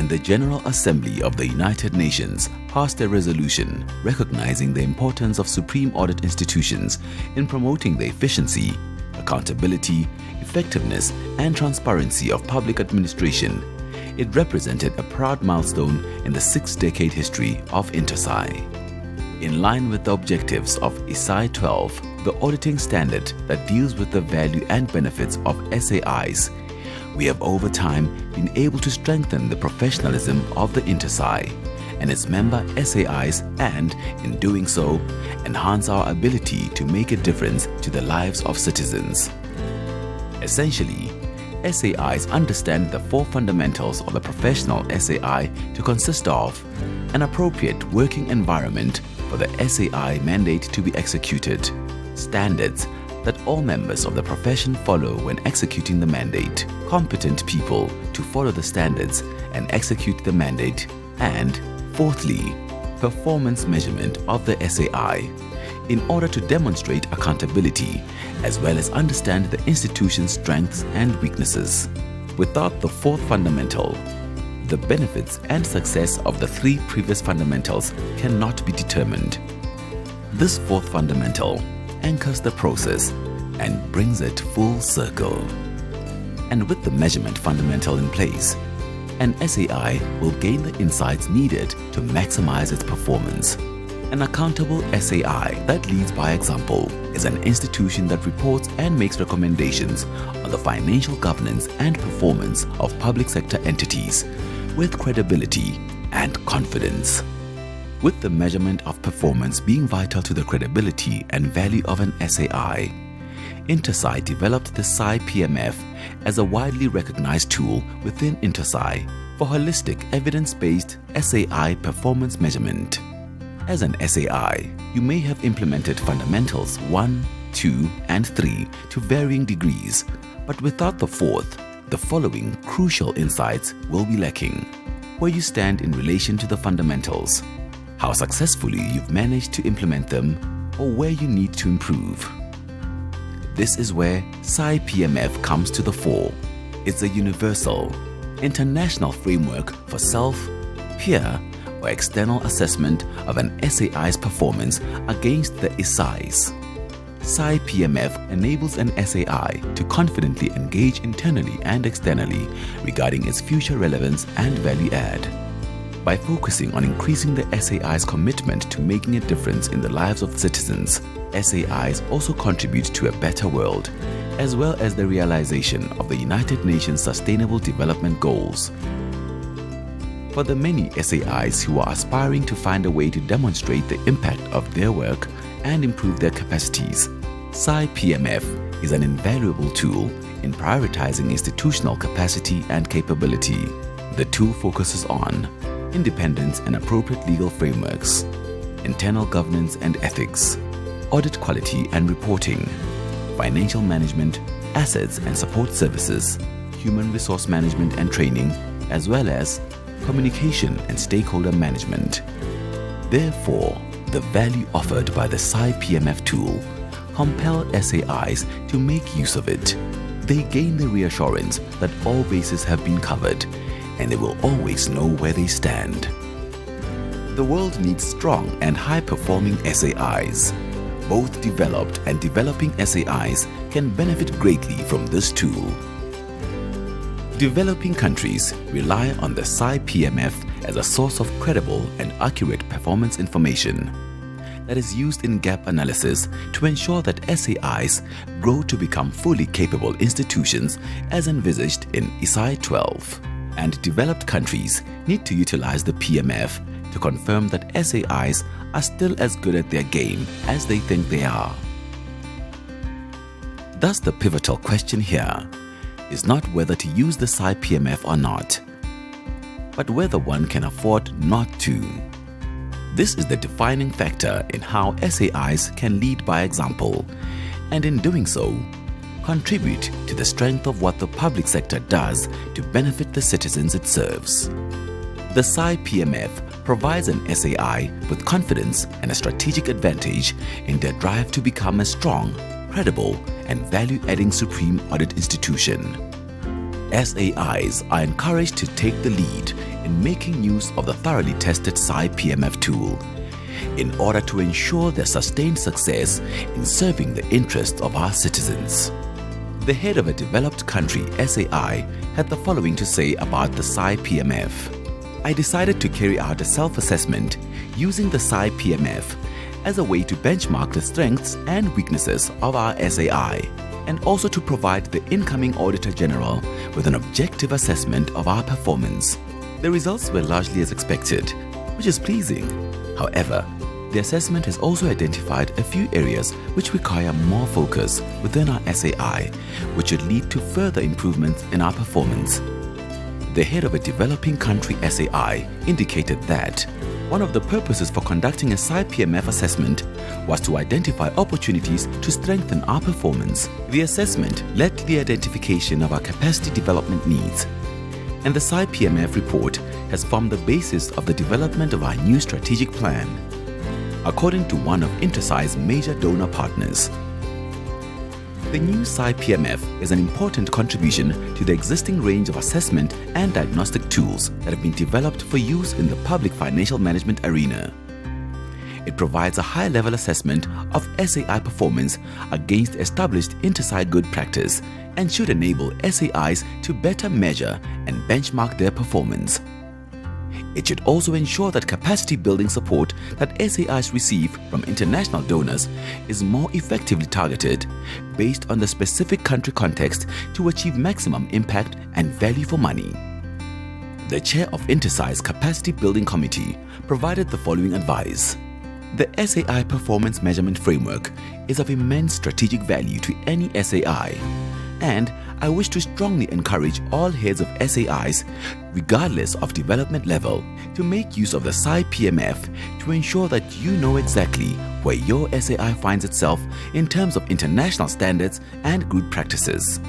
when the General Assembly of the United Nations passed a resolution recognizing the importance of supreme audit institutions in promoting the efficiency, accountability, effectiveness, and transparency of public administration, it represented a proud milestone in the 6-decade history of InterSAI. In line with the objectives of SAI 12, the auditing standard that deals with the value and benefits of SAIs, we have over time been able to strengthen the professionalism of the InterSAI and its member SAIs and, in doing so, enhance our ability to make a difference to the lives of citizens. Essentially, SAIs understand the 4 fundamentals of a professional SAI to consist of an appropriate working environment for the SAI mandate to be executed, standards that all members of the profession follow when executing the mandate, competent people to follow the standards and execute the mandate, and fourthly, performance measurement of the SAI in order to demonstrate accountability as well as understand the institution's strengths and weaknesses. Without the 4th fundamental, the benefits and success of the 3 previous fundamentals cannot be determined. This 4th fundamental anchors the process and brings it full circle. And with the measurement fundamental in place, an SAI will gain the insights needed to maximize its performance. An accountable SAI that leads by example is an institution that reports and makes recommendations on the financial governance and performance of public sector entities with credibility and confidence. With the measurement of performance being vital to the credibility and value of an SAI, InterSAI developed the SAI PMF as a widely recognized tool within InterSAI for holistic evidence-based SAI performance measurement. As an SAI, you may have implemented fundamentals 1, 2, and 3 to varying degrees, but without the 4th, the following crucial insights will be lacking: where you stand in relation to the fundamentals, how successfully you've managed to implement them, or where you need to improve. This is where SAI PMF comes to the fore. It's a universal, international framework for self, peer, or external assessment of an SAI's performance against the SAIs. SAI PMF enables an SAI to confidently engage internally and externally regarding its future relevance and value add. By focusing on increasing the SAI's commitment to making a difference in the lives of citizens, SAIs also contribute to a better world, as well as the realization of the United Nations Sustainable Development Goals. For the many SAIs who are aspiring to find a way to demonstrate the impact of their work and improve their capacities, SAI PMF is an invaluable tool in prioritizing institutional capacity and capability. The tool focuses on independence and appropriate legal frameworks, internal governance and ethics, audit quality and reporting, financial management, assets and support services, human resource management and training, as well as communication and stakeholder management. Therefore, the value offered by the SAI PMF tool compel SAIs to make use of it. They gain the reassurance that all bases have been covered and they will always know where they stand. The world needs strong and high-performing SAIs. Both developed and developing SAIs can benefit greatly from this tool. Developing countries rely on the SAI PMF as a source of credible and accurate performance information that is used in gap analysis to ensure that SAIs grow to become fully capable institutions as envisaged in SAI 12. And developed countries need to utilize the PMF to confirm that SAIs are still as good at their game as they think they are. Thus, the pivotal question here is not whether to use the SAI PMF or not, but whether one can afford not to. This is the defining factor in how SAIs can lead by example, and in doing so, contribute to the strength of what the public sector does to benefit the citizens it serves. The SAI PMF provides an SAI with confidence and a strategic advantage in their drive to become a strong, credible, and value-adding supreme audit institution. SAIs are encouraged to take the lead in making use of the thoroughly tested SAI PMF tool in order to ensure their sustained success in serving the interests of our citizens. The head of a developed country SAI had the following to say about the SAI PMF. I decided to carry out a self-assessment using the SAI PMF as a way to benchmark the strengths and weaknesses of our SAI, and also to provide the incoming Auditor General with an objective assessment of our performance. The results were largely as expected, which is pleasing. However, the assessment has also identified a few areas which require more focus within our SAI, which should lead to further improvements in our performance. The head of a developing country SAI indicated that one of the purposes for conducting a SAI PMF assessment was to identify opportunities to strengthen our performance. The assessment led to the identification of our capacity development needs, and the SAI PMF report has formed the basis of the development of our new strategic plan, according to one of InterSAI's major donor partners. The new SAI PMF is an important contribution to the existing range of assessment and diagnostic tools that have been developed for use in the public financial management arena. It provides a high-level assessment of SAI performance against established InterSAI good practice and should enable SAIs to better measure and benchmark their performance. It should also ensure that capacity building support that SAIs receive from international donors is more effectively targeted based on the specific country context to achieve maximum impact and value for money. The chair of InterSAI's Capacity Building Committee provided the following advice. The SAI Performance Measurement Framework is of immense strategic value to any SAI, and I wish to strongly encourage all heads of SAIs, regardless of development level, to make use of the SAI PMF to ensure that you know exactly where your SAI finds itself in terms of international standards and good practices.